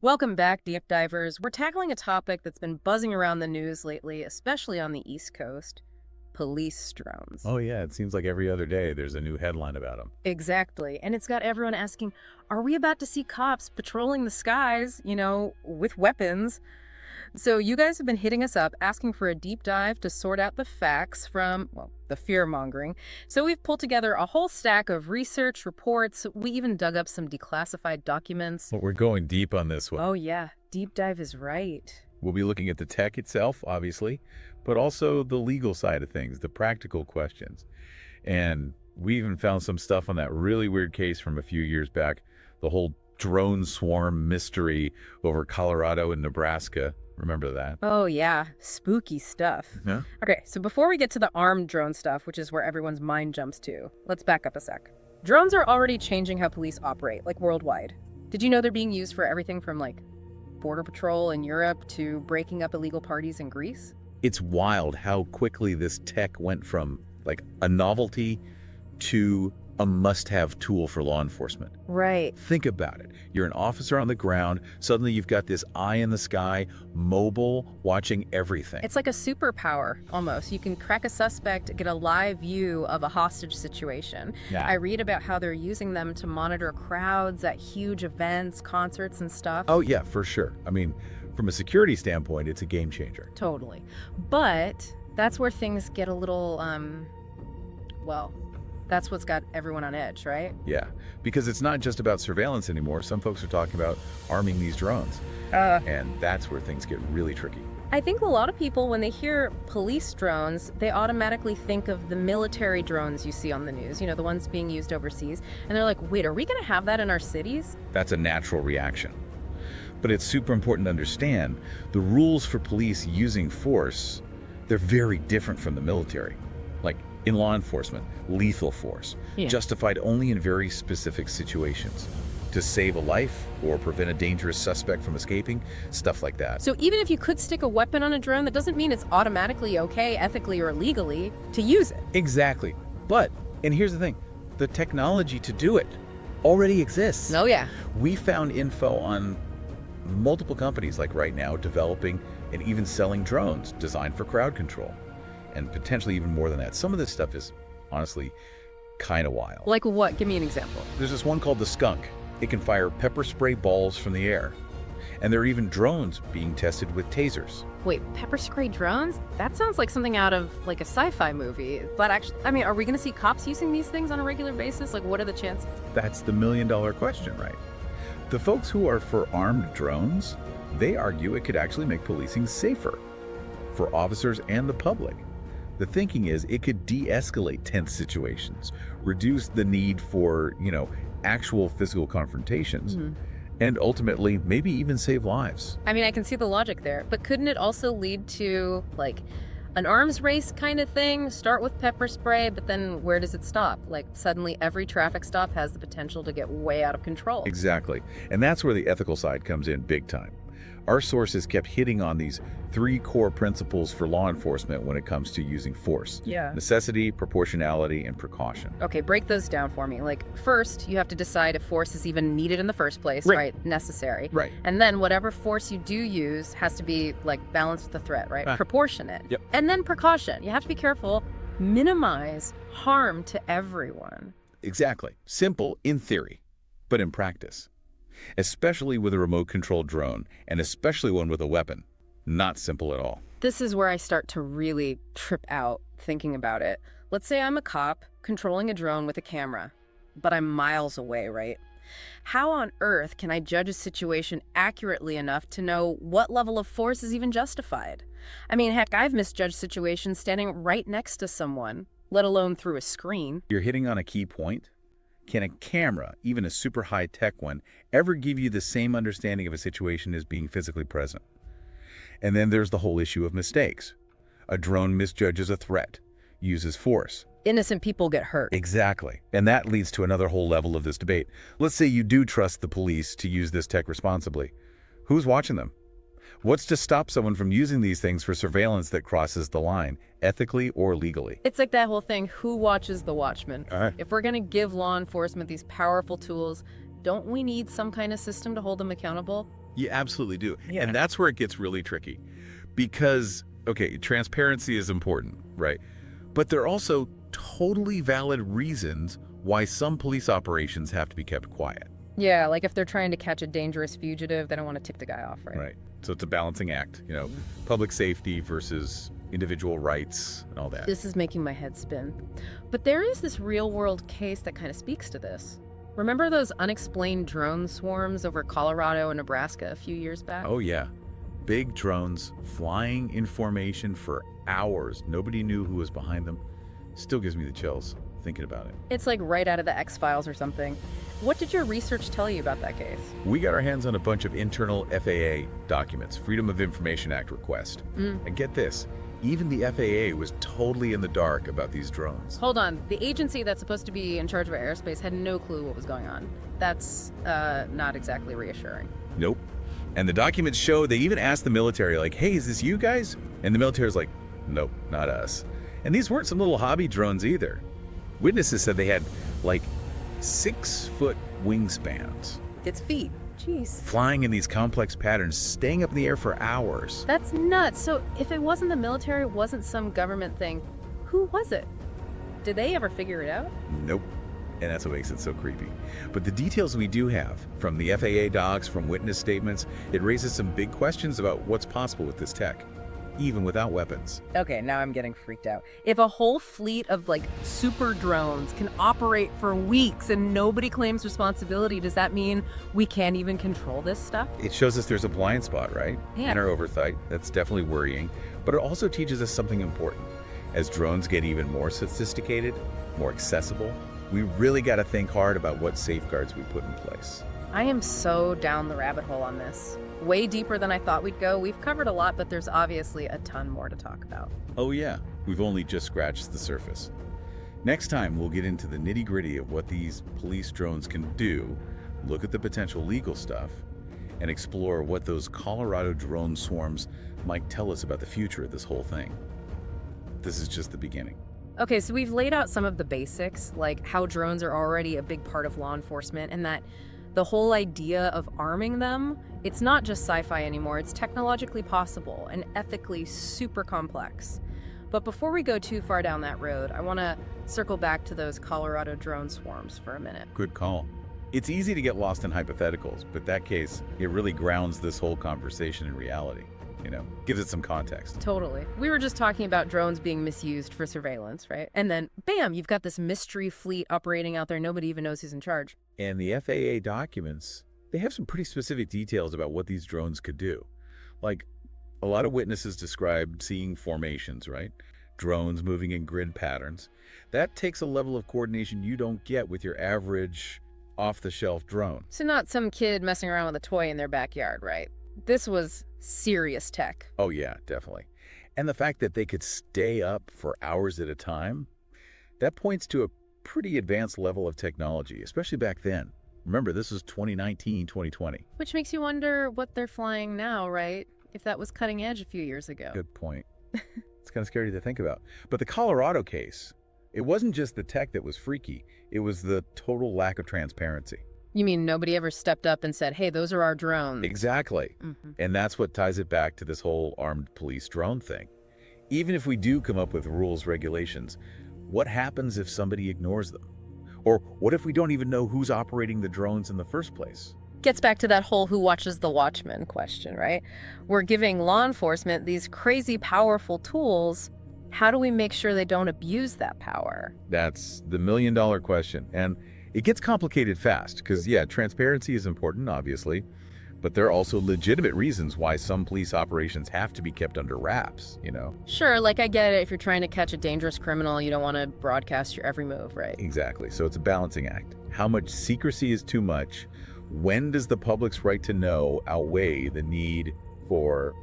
Welcome back, deep divers. We're tackling a topic that's been buzzing around the news lately, especially on the East Coast: police drones. Oh, yeah, it seems like every other day there's a new headline about them. Exactly. And it's got everyone asking, are we about to see cops patrolling the skies, with weapons? So you guys have been hitting us up asking for a deep dive to sort out the facts from, well, the fear-mongering. So we've pulled together a whole stack of research reports. We even dug up some declassified documents. But we're going deep on this one. Oh yeah, deep dive is right. We'll be looking at the tech itself, obviously, but also the legal side of things, the practical questions. And we even found some stuff on that really weird case from a few years back, the whole drone swarm mystery over Colorado and Nebraska. Remember that? Oh yeah, spooky stuff. Yeah. Okay, so before we get to the armed drone stuff, which is where everyone's mind jumps to, let's back up a sec. Drones are already changing how police operate, like worldwide. Did you know they're being used for everything from border patrol in Europe to breaking up illegal parties in Greece? It's wild how quickly this tech went from a novelty to a must-have tool for law enforcement. Right. Think about it. You're an officer on the ground. Suddenly you've got this eye in the sky, mobile, watching everything. It's like a superpower, almost. You can crack a suspect, get a live view of a hostage situation. Yeah. I read about how they're using them to monitor crowds at huge events, concerts, and stuff. Oh, yeah, for sure. I mean, from a security standpoint, it's a game changer. Totally. But that's where things get a little, well, that's what's got everyone on edge, right? Yeah, because it's not just about surveillance anymore. Some folks are talking about arming these drones. And that's where things get really tricky. I think a lot of people, when they hear police drones, they automatically think of the military drones you see on the news, the ones being used overseas. And they're like, wait, are we going to have that in our cities? That's a natural reaction. But it's super important to understand the rules for police using force, they're very different from the military. Like in law enforcement, lethal force, justified only in very specific situations. To save a life or prevent a dangerous suspect from escaping, stuff like that. So even if you could stick a weapon on a drone, that doesn't mean it's automatically okay, ethically or legally, to use it. Exactly. But, and here's the thing, the technology to do it already exists. Oh yeah. We found info on multiple companies right now developing and even selling drones designed for crowd control. And potentially even more than that. Some of this stuff is honestly kind of wild. Like what? Give me an example. There's this one called the Skunk. It can fire pepper spray balls from the air. And there are even drones being tested with tasers. Wait, pepper spray drones? That sounds like something out of a sci-fi movie. But actually, are we going to see cops using these things on a regular basis? What are the chances? That's the million-dollar question, right? The folks who are for armed drones, they argue it could actually make policing safer for officers and the public. The thinking is it could de-escalate tense situations, reduce the need for, actual physical confrontations, and ultimately maybe even save lives. I can see the logic there, but couldn't it also lead to, an arms race kind of thing? Start with pepper spray, but then where does it stop? Suddenly every traffic stop has the potential to get way out of control. Exactly. And that's where the ethical side comes in big time. Our sources kept hitting on these 3 core principles for law enforcement when it comes to using force. Yeah. Necessity, proportionality, and precaution. Okay, break those down for me. First, you have to decide if force is even needed in the first place, right? Necessary. Right. And then whatever force you do use has to be, balanced with the threat, right? Proportionate. Yep. And then precaution. You have to be careful. Minimize harm to everyone. Exactly. Simple in theory, but in practice. Especially with a remote-controlled drone, and especially one with a weapon. Not simple at all. This is where I start to really trip out thinking about it. Let's say I'm a cop controlling a drone with a camera, but I'm miles away, right? How on earth can I judge a situation accurately enough to know what level of force is even justified? Heck, I've misjudged situations standing right next to someone, let alone through a screen. You're hitting on a key point. Can a camera, even a super high-tech one, ever give you the same understanding of a situation as being physically present? And then there's the whole issue of mistakes. A drone misjudges a threat, uses force. Innocent people get hurt. Exactly. And that leads to another whole level of this debate. Let's say you do trust the police to use this tech responsibly. Who's watching them? What's to stop someone from using these things for surveillance that crosses the line, ethically or legally? It's like that whole thing, who watches the watchman? If we're going to give law enforcement these powerful tools, don't we need some kind of system to hold them accountable? You absolutely do. Yeah. And that's where it gets really tricky. Because, okay, transparency is important, right? But there are also totally valid reasons why some police operations have to be kept quiet. Yeah, like if they're trying to catch a dangerous fugitive, they don't want to tip the guy off, right? Right. So it's a balancing act, public safety versus individual rights and all that. This is making my head spin. But there is this real-world case that kind of speaks to this. Remember those unexplained drone swarms over Colorado and Nebraska a few years back? Oh, yeah. Big drones flying in formation for hours. Nobody knew who was behind them. Still gives me the chills thinking about it. It's like right out of the X-Files or something. What did your research tell you about that case? We got our hands on a bunch of internal FAA documents, Freedom of Information Act request. And get this, even the FAA was totally in the dark about these drones. Hold on. The agency that's supposed to be in charge of our airspace had no clue what was going on. That's not exactly reassuring. Nope. And the documents show they even asked the military, like, hey, is this you guys? And the military's like, nope, not us. And these weren't some little hobby drones either. Witnesses said they had, like, 6-foot wingspans. It's feet. Jeez. Flying in these complex patterns, staying up in the air for hours. That's nuts. So if it wasn't the military, it wasn't some government thing, who was it? Did they ever figure it out? Nope. And that's what makes it so creepy. But the details we do have, from the FAA docs, from witness statements, it raises some big questions about what's possible with this tech, even without weapons. Okay, now I'm getting freaked out. If a whole fleet of super drones can operate for weeks and nobody claims responsibility, does that mean we can't even control this stuff? It shows us there's a blind spot, right? Yeah. In our oversight. That's definitely worrying. But it also teaches us something important. As drones get even more sophisticated, more accessible, we really got to think hard about what safeguards we put in place. I am so down the rabbit hole on this. Way deeper than I thought we'd go. We've covered a lot, but there's obviously a ton more to talk about. Oh yeah, we've only just scratched the surface. Next time, we'll get into the nitty-gritty of what these police drones can do, look at the potential legal stuff, and explore what those Colorado drone swarms might tell us about the future of this whole thing. This is just the beginning. Okay, so we've laid out some of the basics, like how drones are already a big part of law enforcement, and that the whole idea of arming them, it's not just sci-fi anymore, it's technologically possible and ethically super complex. But before we go too far down that road, I want to circle back to those Colorado drone swarms for a minute. Good call. It's easy to get lost in hypotheticals, but that case, it really grounds this whole conversation in reality. Gives it some context. Totally. We were just talking about drones being misused for surveillance, right? And then, bam, you've got this mystery fleet operating out there. Nobody even knows who's in charge. And the FAA documents, they have some pretty specific details about what these drones could do. Like, a lot of witnesses described seeing formations, right? Drones moving in grid patterns. That takes a level of coordination you don't get with your average off-the-shelf drone. So not some kid messing around with a toy in their backyard, right? This was serious tech. Oh yeah, definitely. And the fact that they could stay up for hours at a time, that points to a pretty advanced level of technology, especially back then. Remember, this was 2019, 2020. Which makes you wonder what they're flying now, right? If that was cutting edge a few years ago. Good point. It's kind of scary to think about. But the Colorado case, it wasn't just the tech that was freaky, it was the total lack of transparency. You mean nobody ever stepped up and said, hey, those are our drones? Exactly. And that's what ties it back to this whole armed police drone thing. Even if we do come up with rules, regulations, what happens if somebody ignores them? Or what if we don't even know who's operating the drones in the first place? Gets back to that whole who watches the watchman question, right? We're giving law enforcement these crazy powerful tools. How do we make sure they don't abuse that power? That's the million-dollar question. And it gets complicated fast because, yeah, transparency is important, obviously, but there are also legitimate reasons why some police operations have to be kept under wraps, Sure, like I get it. If you're trying to catch a dangerous criminal, you don't want to broadcast your every move, right? Exactly. So it's a balancing act. How much secrecy is too much? When does the public's right to know outweigh the need for,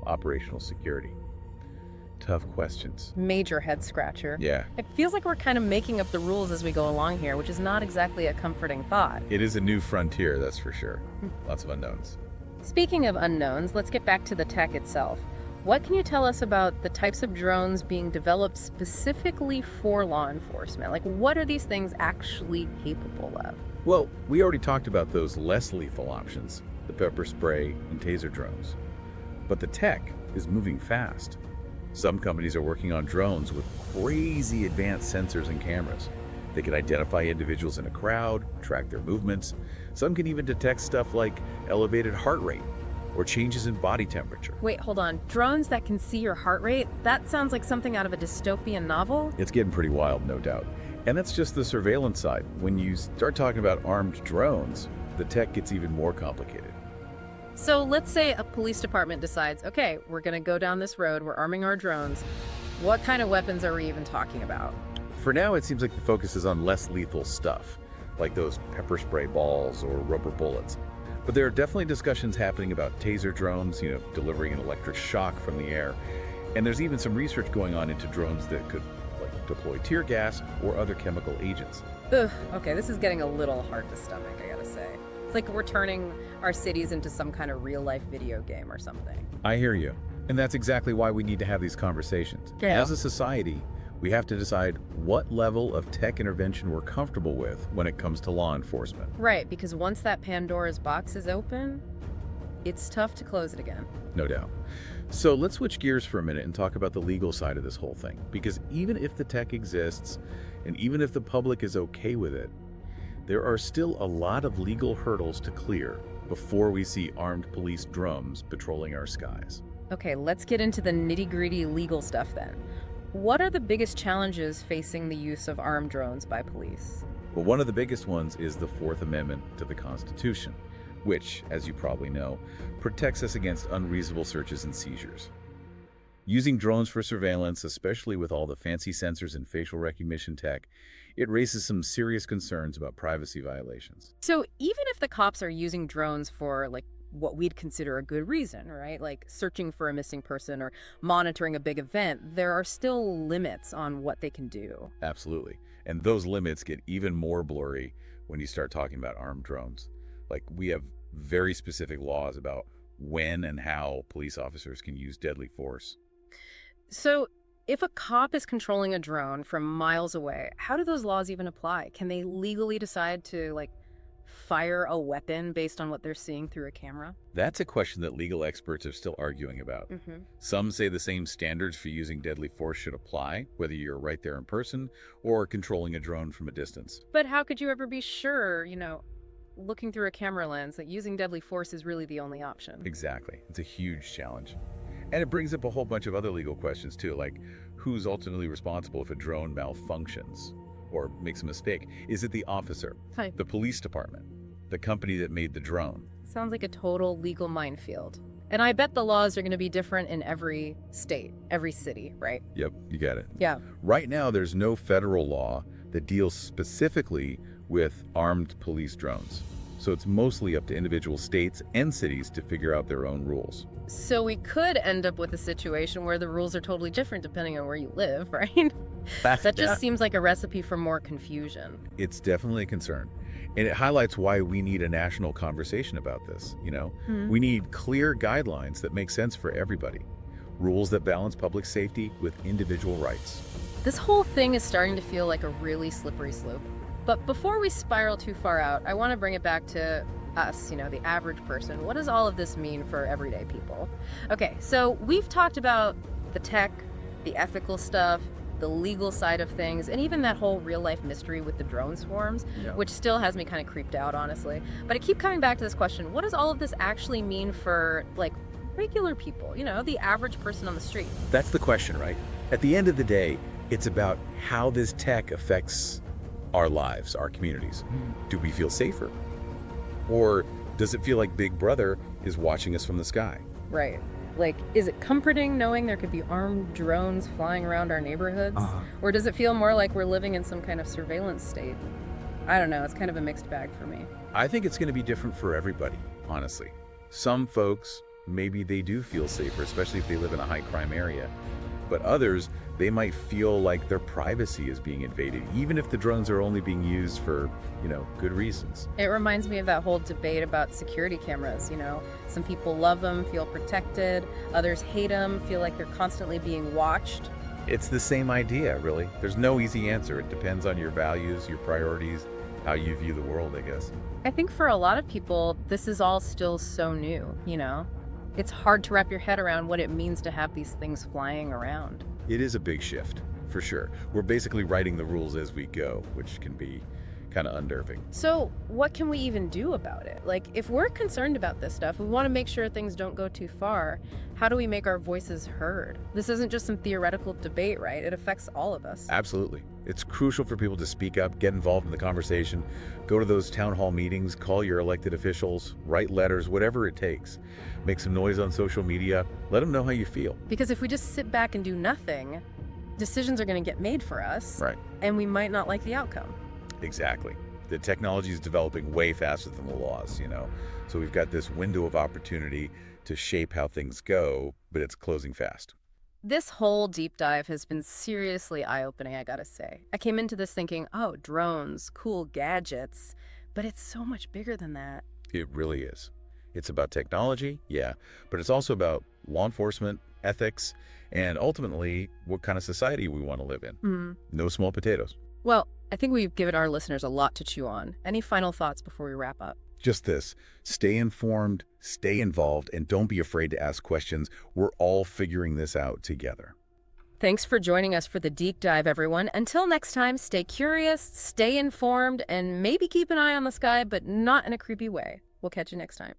operational security? Tough questions. Major head scratcher. Yeah. It feels like we're kind of making up the rules as we go along here, which is not exactly a comforting thought. It is a new frontier, that's for sure. Lots of unknowns. Speaking of unknowns, let's get back to the tech itself. What can you tell us about the types of drones being developed specifically for law enforcement? Like, what are these things actually capable of? Well, we already talked about those less lethal options, the pepper spray, and taser drones. But the tech is moving fast. Some companies are working on drones with crazy advanced sensors and cameras. They can identify individuals in a crowd, track their movements. Some can even detect stuff like elevated heart rate or changes in body temperature. Wait, hold on. Drones that can see your heart rate? That sounds like something out of a dystopian novel. It's getting pretty wild, no doubt. And that's just the surveillance side. When you start talking about armed drones, the tech gets even more complicated. So let's say a police department decides, okay, we're going to go down this road, we're arming our drones. What kind of weapons are we even talking about? For now, it seems like the focus is on less lethal stuff, like those pepper spray balls or rubber bullets. But there are definitely discussions happening about taser drones, delivering an electric shock from the air. And there's even some research going on into drones that could deploy tear gas or other chemical agents. Ugh, okay, this is getting a little hard to stomach, I gotta say. It's like we're turning our cities into some kind of real-life video game or something. I hear you. And that's exactly why we need to have these conversations. Yeah. As a society, we have to decide what level of tech intervention we're comfortable with when it comes to law enforcement. Right, because once that Pandora's box is open, it's tough to close it again. No doubt. So let's switch gears for a minute and talk about the legal side of this whole thing. Because even if the tech exists, and even if the public is okay with it, there are still a lot of legal hurdles to clear before we see armed police drones patrolling our skies. Okay, let's get into the nitty-gritty legal stuff then. What are the biggest challenges facing the use of armed drones by police? Well, one of the biggest ones is the Fourth Amendment to the Constitution, which, as you probably know, protects us against unreasonable searches and seizures. Using drones for surveillance, especially with all the fancy sensors and facial recognition tech, it raises some serious concerns about privacy violations. So even if the cops are using drones for, what we'd consider a good reason, right? Like searching for a missing person or monitoring a big event, there are still limits on what they can do. Absolutely. And those limits get even more blurry when you start talking about armed drones. Like, we have very specific laws about when and how police officers can use deadly force. So if a cop is controlling a drone from miles away, how do those laws even apply? Can they legally decide to, fire a weapon based on what they're seeing through a camera? That's a question that legal experts are still arguing about. Some say the same standards for using deadly force should apply, whether you're right there in person or controlling a drone from a distance. But how could you ever be sure, looking through a camera lens, that using deadly force is really the only option? Exactly. It's a huge challenge. And it brings up a whole bunch of other legal questions too, like who's ultimately responsible if a drone malfunctions or makes a mistake? Is it the officer, Hi. the police department, the company that made the drone? Sounds like a total legal minefield. And I bet the laws are going to be different in every state, every city, right? Yep, you got it. Yeah. Right now, there's no federal law that deals specifically with armed police drones. So it's mostly up to individual states and cities to figure out their own rules. So we could end up with a situation where the rules are totally different depending on where you live, right? That just seems like a recipe for more confusion. It's definitely a concern. And it highlights why we need a national conversation about this, We need clear guidelines that make sense for everybody. Rules that balance public safety with individual rights. This whole thing is starting to feel like a really slippery slope. But before we spiral too far out, I want to bring it back to us, the average person. What does all of this mean for everyday people? Okay, so we've talked about the tech, the ethical stuff, the legal side of things, and even that whole real-life mystery with the drone swarms, which still has me kind of creeped out, honestly. But I keep coming back to this question: what does all of this actually mean for, regular people, the average person on the street? That's the question, right? At the end of the day, it's about how this tech affects our lives, our communities. Do we feel safer? Or does it feel like Big Brother is watching us from the sky? Right. Is it comforting knowing there could be armed drones flying around our neighborhoods? Or does it feel more like we're living in some kind of surveillance state? I don't know. It's kind of a mixed bag for me. I think it's going to be different for everybody, honestly. Some folks, maybe they do feel safer, especially if they live in a high crime area. But others, they might feel like their privacy is being invaded, even if the drones are only being used for, good reasons. It reminds me of that whole debate about security cameras, Some people love them, feel protected. Others hate them, feel like they're constantly being watched. It's the same idea, really. There's no easy answer. It depends on your values, your priorities, how you view the world, I guess. I think for a lot of people, this is all still so new, you know? It's hard to wrap your head around what it means to have these things flying around. It is a big shift, for sure. We're basically writing the rules as we go, which can be kind of unnerving. So, what can we even do about it? Like, if we're concerned about this stuff, we want to make sure things don't go too far. How do we make our voices heard? This isn't just some theoretical debate, right? It affects all of us. Absolutely. It's crucial for people to speak up, get involved in the conversation, go to those town hall meetings, call your elected officials, write letters, whatever it takes. Make some noise on social media. Let them know how you feel. Because if we just sit back and do nothing, decisions are going to get made for us. Right. And we might not like the outcome. Exactly. The technology is developing way faster than the laws, you know. So we've got this window of opportunity to shape how things go, but it's closing fast. This whole deep dive has been seriously eye-opening, I gotta say. I came into this thinking, oh, drones, cool gadgets, but it's so much bigger than that. It really is. It's about technology, yeah, but it's also about law enforcement, ethics, and ultimately what kind of society we want to live in. No small potatoes. Well, I think we've given our listeners a lot to chew on. Any final thoughts before we wrap up? Just this, stay informed, stay involved, and don't be afraid to ask questions. We're all figuring this out together. Thanks for joining us for the deep dive, everyone. Until next time, stay curious, stay informed, and maybe keep an eye on the sky, but not in a creepy way. We'll catch you next time.